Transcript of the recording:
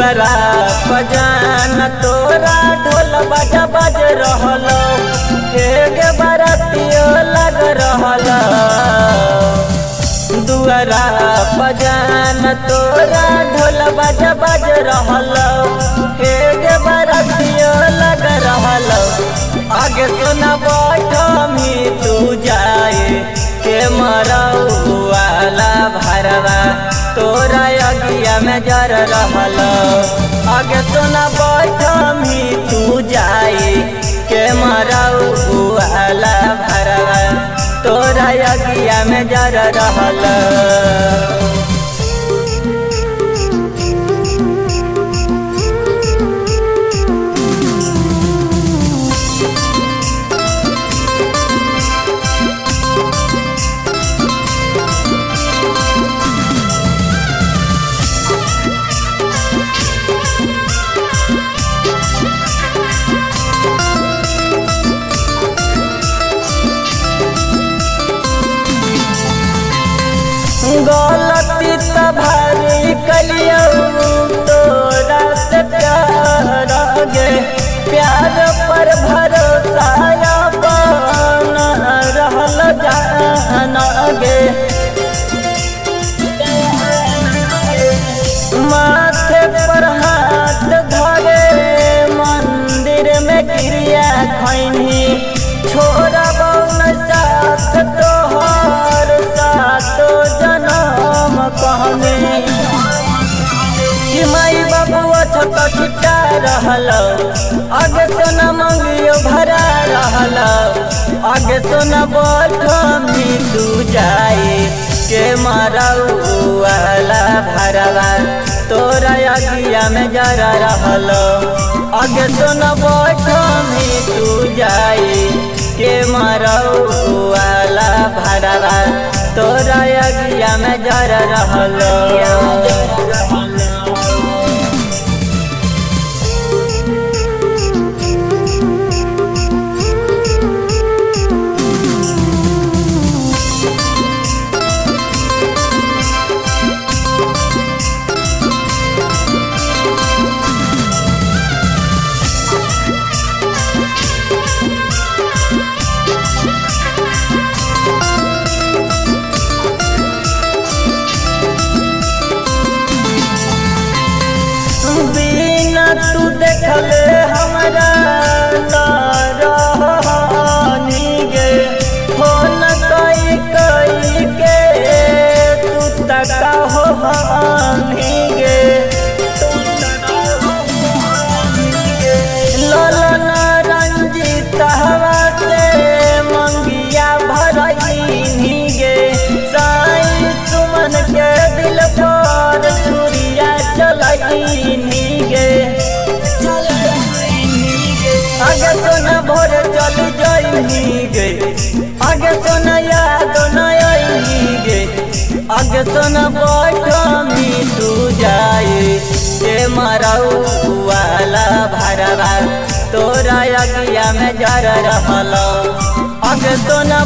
दुआरा बजान तोरा ढोल बजा बज रहल हे बरातियो लग रहल दुआरा बजान तोरा ढोल बजा बज रहल हे बरातियो लग रहल आगे सुना बैठमी तू जाए के मरऊ वाला भरवा तोरा अगिया में जर रहल आगे सुना बैठमी तू जाए के मरऊ वाला भरवा तोरा अगिया में जर रहल। गलती त भारी कलियौ तोरा से प्यार गे प्यार पर भरोसा बन रहल जान गे माथे पर हाथ धरे मंदिर में क्रिया खैनी छोड़ा बौन साथ तोहर सातो जनम कहने कि माई बाबुआ छोटा छिटा रहल आगे सोना मंगियो भरा रहल आगे सोना बैठमी तू जाए के मरऊ वाला भरवा तोरा अगिया में जरा रहल आगे सोना बैठमी तू जाए के मरऊ वाला भरवा तोरा अगिया में जर रहल। बिना तू देखले हमरा रहनी गे फोन कई कई के तू तक हो हनी गे ललन रंजीत हवा से मंगिया भरनी गे साई सुमन के दिल पर छुरिया चलनी गे आगे सोना भोर चल जाइनी गे आगे सोना याद नही गे आगे सोना बैठमी तू जाए के मरऊ वाला भरवा तोरा अगिया में जर रहल आगे सोना